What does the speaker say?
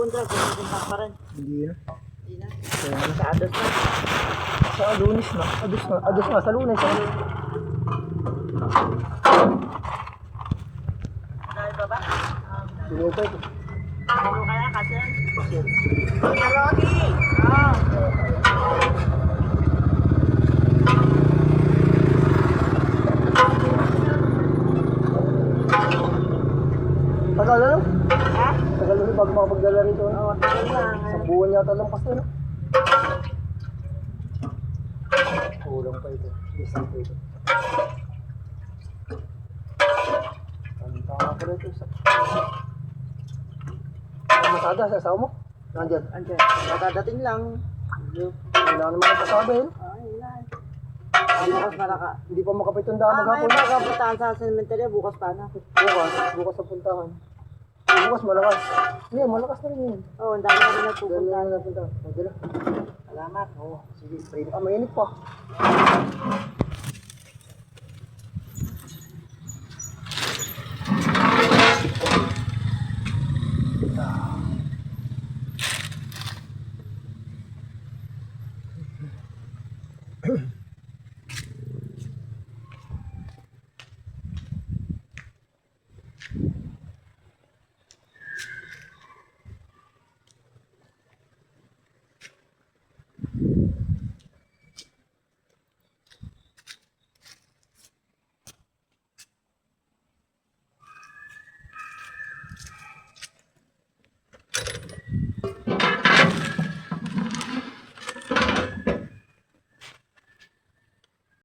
undra, pupunta pa rin. Hindi na. Hindi na. Kaya Sa ados na. sa Lunes na. Ados na. Sa Lunes. Dahil ba ba? Sinupay ko. Ano kaya kasi? Rocky! Oh. Tagal na no? Ha? Tagal na bago makapagdala rito. Oo, tagal lang. Isang buwan yata lang kasi no? Kulang pa ito. Isang pa ito. Tama pa rin ito. Ang masada sa asawa mo? Nandyan. Andiyan. Matadating lang. Wala naman ang pasada yun. Ay, ilan. Bukas na ka. Hindi pa makapitundaan May maghapon. magkapuntaan sa cemetery. Bukas pa na. Bukas sa puntahan. Bukas malakas. Hindi, malakas na rin yun. Oo, ang dami na rin Dahil nagpupunta. na napunta. Nandyan na. Salamat. Oo, sige. Mainit pa.